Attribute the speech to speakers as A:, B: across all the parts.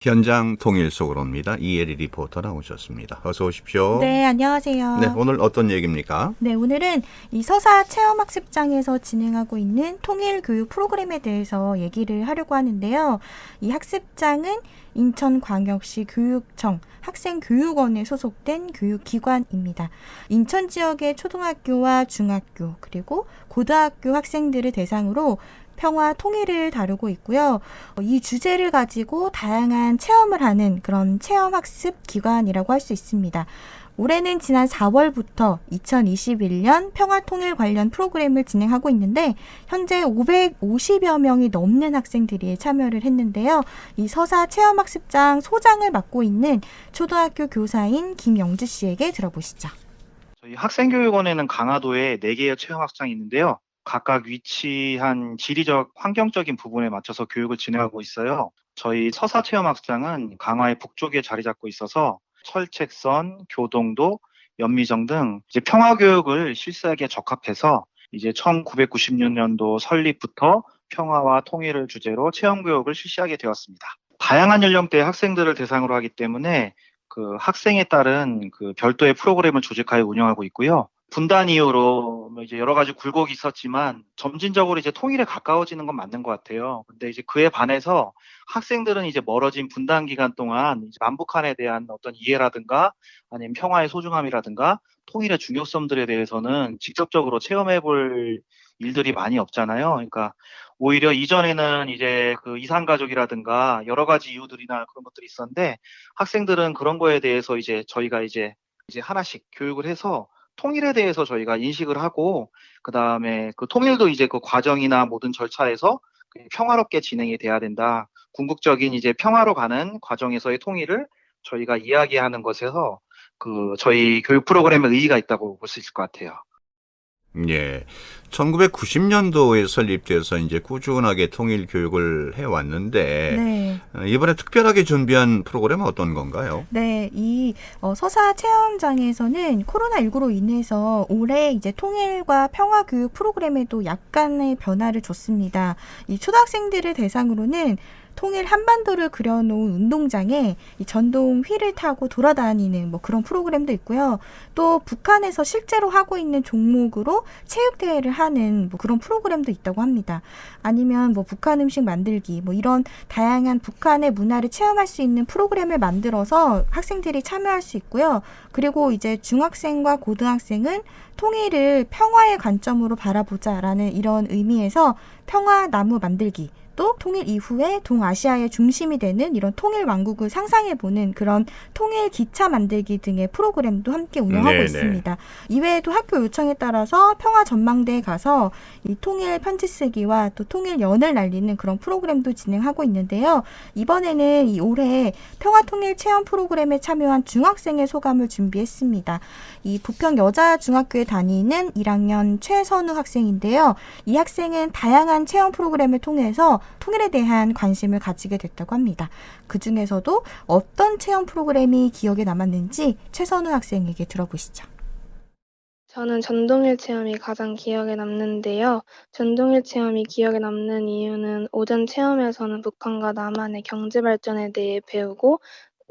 A: 현장 통일 속으로입니다. 이혜리 리포터 나오셨습니다. 어서 오십시오.
B: 네, 안녕하세요.
A: 네, 오늘 어떤 얘기입니까?
B: 네, 오늘은 이 서사 체험학습장에서 진행하고 있는 통일교육 프로그램에 대해서 얘기를 하려고 하는데요. 이 학습장은 인천광역시 교육청 학생교육원에 소속된 교육기관입니다. 인천 지역의 초등학교와 중학교 그리고 고등학교 학생들을 대상으로 평화 통일을 다루고 있고요. 이 주제를 가지고 다양한 체험을 하는 그런 체험학습 기관이라고 할 수 있습니다. 올해는 지난 4월부터 2021년 평화통일 관련 프로그램을 진행하고 있는데 현재 550여 명이 넘는 학생들이 참여를 했는데요. 이 서사 체험학습장 소장을 맡고 있는 초등학교 교사인 김영주 씨에게 들어보시죠.
C: 저희 학생교육원에는 강화도에 4개의 체험학장이 있는데요. 각각 위치한 지리적, 환경적인 부분에 맞춰서 교육을 진행하고 있어요. 저희 서사 체험학장은 강화의 북쪽에 자리 잡고 있어서 철책선, 교동도, 연미정 등 이제 평화교육을 실시하기에 적합해서 이제 1996년도 설립부터 평화와 통일을 주제로 체험교육을 실시하게 되었습니다. 다양한 연령대의 학생들을 대상으로 하기 때문에 그 학생에 따른 그 별도의 프로그램을 조직하여 운영하고 있고요. 분단 이후로 뭐 이제 여러 가지 굴곡이 있었지만 점진적으로 이제 통일에 가까워지는 건 맞는 것 같아요. 근데 이제 그에 반해서 학생들은 이제 멀어진 분단 기간 동안 이제 남북한에 대한 어떤 이해라든가 아니면 평화의 소중함이라든가 통일의 중요성들에 대해서는 직접적으로 체험해 볼 일들이 많이 없잖아요. 그러니까 오히려 이전에는 이제 그 이산 가족이라든가 여러 가지 이유들이나 그런 것들이 있었는데 학생들은 그런 거에 대해서 이제 저희가 이제 하나씩 교육을 해서 통일에 대해서 저희가 인식을 하고 그다음에 그 통일도 이제 그 과정이나 모든 절차에서 평화롭게 진행이 돼야 된다. 궁극적인 이제 평화로 가는 과정에서의 통일을 저희가 이야기하는 것에서 그 저희 교육 프로그램의 의의가 있다고 볼 수 있을 것 같아요.
A: 예. 1990년도에 설립돼서 이제 꾸준하게 통일 교육을 해왔는데,
B: 네.
A: 이번에 특별하게 준비한 프로그램은 어떤 건가요?
B: 네, 이 서사 체험장에서는 코로나19로 인해서 올해 이제 통일과 평화 교육 프로그램에도 약간의 변화를 줬습니다. 이 초등학생들을 대상으로는 통일 한반도를 그려놓은 운동장에 이 전동 휠을 타고 돌아다니는 뭐 그런 프로그램도 있고요. 또 북한에서 실제로 하고 있는 종목으로 체육대회를 하는 뭐 그런 프로그램도 있다고 합니다. 아니면 뭐 북한 음식 만들기 뭐 이런 다양한 북한의 문화를 체험할 수 있는 프로그램을 만들어서 학생들이 참여할 수 있고요. 그리고 이제 중학생과 고등학생은 통일을 평화의 관점으로 바라보자라는 이런 의미에서 평화 나무 만들기 또 통일 이후에 동아시아의 중심이 되는 이런 통일 왕국을 상상해보는 그런 통일 기차 만들기 등의 프로그램도 함께 운영하고
A: 네네.
B: 있습니다. 이외에도 학교 요청에 따라서 평화 전망대에 가서 이 통일 편지 쓰기와 또 통일 연을 날리는 그런 프로그램도 진행하고 있는데요. 이번에는 이 올해 평화 통일 체험 프로그램에 참여한 중학생의 소감을 준비했습니다. 이 부평 여자중학교에 다니는 1학년 최선우 학생인데요. 이 학생은 다양한 체험 프로그램을 통해서 통일에 대한 관심을 가지게 됐다고 합니다. 그 중에서도 어떤 체험 프로그램이 기억에 남았는지 최선우 학생에게 들어보시죠.
D: 저는 전동일 체험이 가장 기억에 남는데요. 전동일 체험이 기억에 남는 이유는 오전 체험에서는 북한과 남한의 경제 발전에 대해 배우고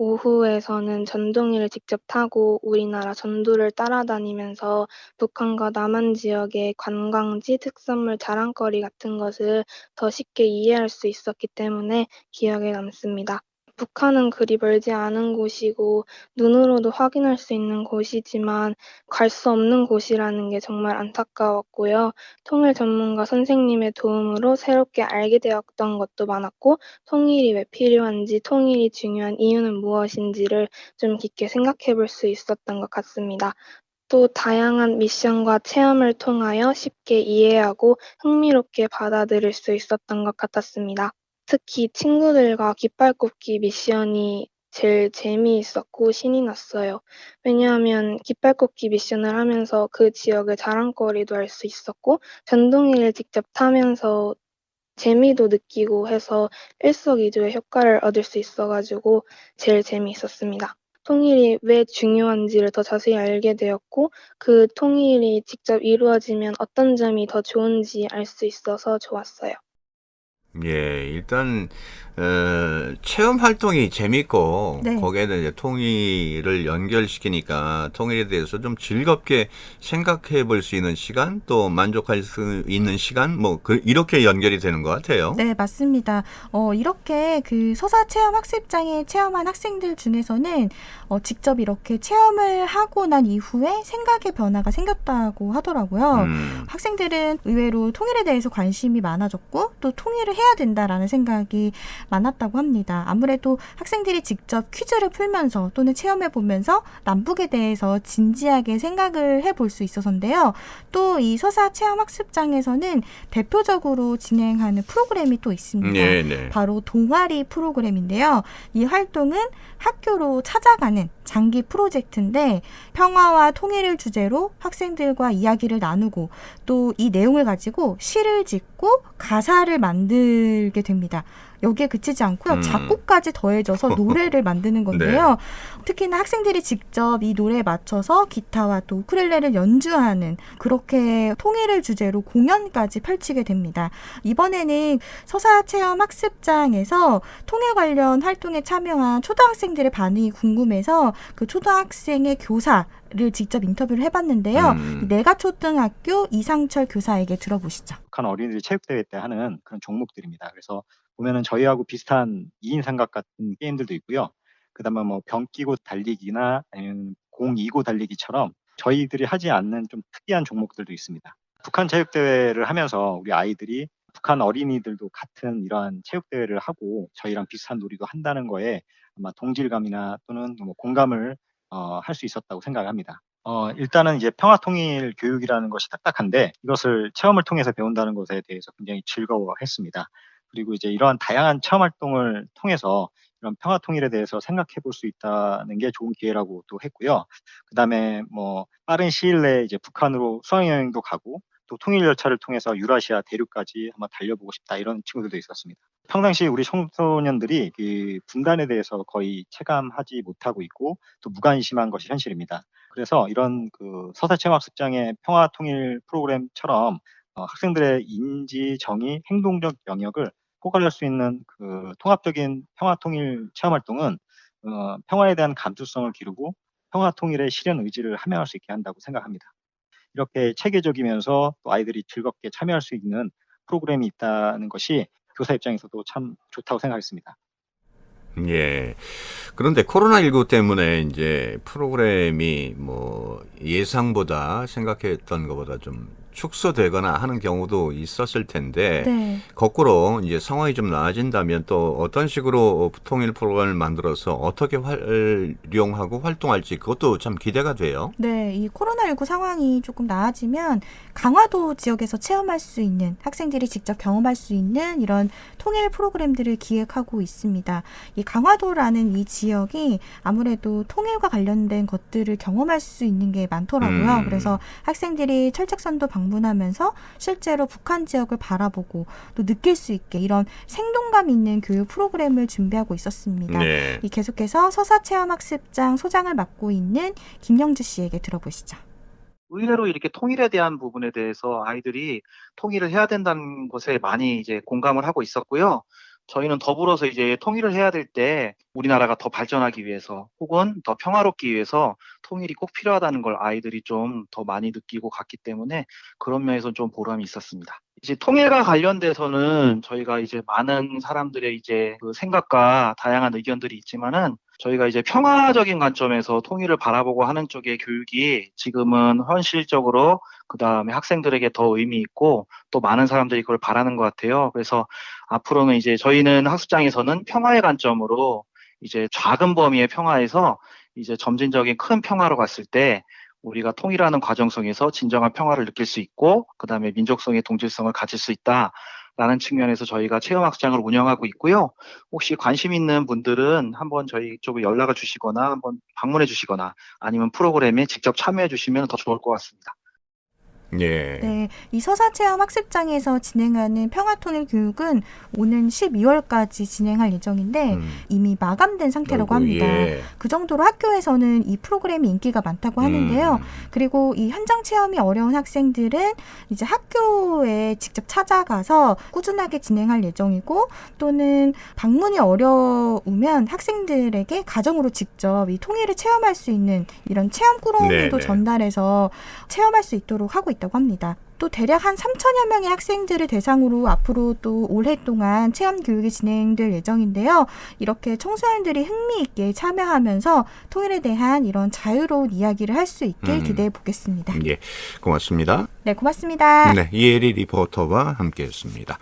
D: 오후에서는 전동일을 직접 타고 우리나라 전도를 따라다니면서 북한과 남한 지역의 관광지, 특산물, 자랑거리 같은 것을 더 쉽게 이해할 수 있었기 때문에 기억에 남습니다. 북한은 그리 멀지 않은 곳이고 눈으로도 확인할 수 있는 곳이지만 갈 수 없는 곳이라는 게 정말 안타까웠고요. 통일 전문가 선생님의 도움으로 새롭게 알게 되었던 것도 많았고 통일이 왜 필요한지, 통일이 중요한 이유는 무엇인지를 좀 깊게 생각해 볼 수 있었던 것 같습니다. 또 다양한 미션과 체험을 통하여 쉽게 이해하고 흥미롭게 받아들일 수 있었던 것 같았습니다. 특히 친구들과 깃발 꽂기 미션이 제일 재미있었고 신이 났어요. 왜냐하면 깃발 꽂기 미션을 하면서 그 지역의 자랑거리도 알 수 있었고 전동리를 직접 타면서 재미도 느끼고 해서 일석이조의 효과를 얻을 수 있어가지고 제일 재미있었습니다. 통일이 왜 중요한지를 더 자세히 알게 되었고 그 통일이 직접 이루어지면 어떤 점이 더 좋은지 알 수 있어서 좋았어요.
A: 예, 일단 체험 활동이 재밌고
B: 네.
A: 거기에는 이제 통일을 연결시키니까 통일에 대해서 좀 즐겁게 생각해 볼 수 있는 시간, 또 만족할 수 있는 시간, 이렇게 연결이 되는 것 같아요.
B: 네, 맞습니다. 이렇게 그 서사 체험 학습장에 체험한 학생들 중에서는 직접 이렇게 체험을 하고 난 이후에 생각의 변화가 생겼다고 하더라고요. 학생들은 의외로 통일에 대해서 관심이 많아졌고 또 통일을 해야 된다라는 생각이 많았다고 합니다. 아무래도 학생들이 직접 퀴즈를 풀면서 또는 체험해 보면서 남북에 대해서 진지하게 생각을 해볼 수 있어서인데요. 또 이 서사 체험 학습장에서는 대표적으로 진행하는 프로그램이 또 있습니다.
A: 네.
B: 바로 동아리 프로그램인데요. 이 활동은 학교로 찾아가는 장기 프로젝트인데 평화와 통일을 주제로 학생들과 이야기를 나누고 또 이 내용을 가지고 시를 짓고 가사를 만들게 됩니다. 여기에 그치지 않고요. 작곡까지 더해져서 노래를 만드는 건데요. 네. 특히나 학생들이 직접 이 노래에 맞춰서 기타와 또 우쿨렐레를 연주하는 그렇게 통일을 주제로 공연까지 펼치게 됩니다. 이번에는 서사체험 학습장에서 통일 관련 활동에 참여한 초등학생들의 반응이 궁금해서 그 초등학생의 교사를 직접 인터뷰를 해봤는데요. 내가초등학교 이상철 교사에게 들어보시죠.
E: 북한 어린이들이 체육대회 때 하는 그런 종목들입니다. 그래서 보면은 저희하고 비슷한 2인 삼각 같은 게임들도 있고요. 그다음에 뭐 병 끼고 달리기나 아니면 공 이고 달리기처럼 저희들이 하지 않는 좀 특이한 종목들도 있습니다. 북한 체육대회를 하면서 우리 아이들이 북한 어린이들도 같은 이러한 체육대회를 하고 저희랑 비슷한 놀이도 한다는 거에 아마 동질감이나 또는 뭐 공감을 할 수 있었다고 생각합니다. 일단은 이제 평화통일 교육이라는 것이 딱딱한데 이것을 체험을 통해서 배운다는 것에 대해서 굉장히 즐거워했습니다. 그리고 이제 이러한 다양한 체험 활동을 통해서 이런 평화통일에 대해서 생각해 볼 수 있다는 게 좋은 기회라고 또 했고요. 그다음에 뭐 빠른 시일 내에 이제 북한으로 수학여행도 가고 또 통일 열차를 통해서 유라시아 대륙까지 한번 달려보고 싶다 이런 친구들도 있었습니다. 평상시 우리 청소년들이 그 분단에 대해서 거의 체감하지 못하고 있고 또 무관심한 것이 현실입니다. 그래서 이런 그 서사체험학습장의 평화통일 프로그램처럼 학생들의 인지, 정의, 행동적 영역을 포괄할 수 있는 그 통합적인 평화통일 체험활동은 평화에 대한 감수성을 기르고 평화통일의 실현 의지를 함양할 수 있게 한다고 생각합니다. 이렇게 체계적이면서 또 아이들이 즐겁게 참여할 수 있는 프로그램이 있다는 것이 교사 입장에서도 참 좋다고 생각했습니다.
A: 예. 그런데 코로나19 때문에 이제 프로그램이 예상보다 생각했던 것보다 좀 축소되거나 하는 경우도 있었을 텐데,
B: 네.
A: 거꾸로 이제 상황이 좀 나아진다면 또 어떤 식으로 통일 프로그램을 만들어서 어떻게 활용하고 활동할지 그것도 참 기대가 돼요.
B: 네, 이 코로나19 상황이 조금 나아지면 강화도 지역에서 체험할 수 있는 학생들이 직접 경험할 수 있는 이런 통일 프로그램들을 기획하고 있습니다. 이 강화도라는 이 지역이 아무래도 통일과 관련된 것들을 경험할 수 있는 게 많더라고요. 그래서 학생들이 철책선도 방문하면서 실제로 북한 지역을 바라보고 또 느낄 수 있게 이런 생동감 있는 교육 프로그램을 준비하고 있었습니다.
A: 네.
B: 이 계속해서 서사체험학습장 소장을 맡고 있는 김영주 씨에게 들어보시죠.
C: 의외로 이렇게 통일에 대한 부분에 대해서 아이들이 통일을 해야 된다는 것에 많이 이제 공감을 하고 있었고요. 저희는 더불어서 이제 통일을 해야 될 때 우리나라가 더 발전하기 위해서 혹은 더 평화롭기 위해서 통일이 꼭 필요하다는 걸 아이들이 좀 더 많이 느끼고 갔기 때문에 그런 면에서 좀 보람이 있었습니다. 이제 통일과 관련돼서는 저희가 이제 많은 사람들의 이제 그 생각과 다양한 의견들이 있지만은 저희가 이제 평화적인 관점에서 통일을 바라보고 하는 쪽의 교육이 지금은 현실적으로 그다음에 학생들에게 더 의미 있고 또 많은 사람들이 그걸 바라는 것 같아요. 그래서 앞으로는 이제 저희는 학습장에서는 평화의 관점으로 이제 작은 범위의 평화에서 이제 점진적인 큰 평화로 갔을 때 우리가 통일하는 과정 속에서 진정한 평화를 느낄 수 있고 그다음에 민족성의 동질성을 가질 수 있다라는 측면에서 저희가 체험학습장을 운영하고 있고요. 혹시 관심 있는 분들은 한번 저희 쪽에 연락을 주시거나 한번 방문해 주시거나 아니면 프로그램에 직접 참여해 주시면 더 좋을 것 같습니다.
A: 예.
B: 네, 이 서사체험학습장에서 진행하는 평화통일교육은 오는 12월까지 진행할 예정인데 이미 마감된 상태라고 합니다.
A: 예.
B: 그 정도로 학교에서는 이 프로그램이 인기가 많다고 하는데요. 그리고 이 현장 체험이 어려운 학생들은 이제 학교에 직접 찾아가서 꾸준하게 진행할 예정이고 또는 방문이 어려우면 학생들에게 가정으로 직접 이 통일을 체험할 수 있는 이런 체험 꾸러미도
A: 네네.
B: 전달해서 체험할 수 있도록 하고 있다고 합니다. 또 대략 한 3천여 명의 학생들을 대상으로 앞으로 또 올해 동안 체험 교육이 진행될 예정인데요. 이렇게 청소년들이 흥미있게 참여하면서 통일에 대한 이런 자유로운 이야기를 할 수 있길 기대해 보겠습니다.
A: 예. 고맙습니다.
B: 네, 고맙습니다.
A: 네, 이혜리 리포터와 함께했습니다.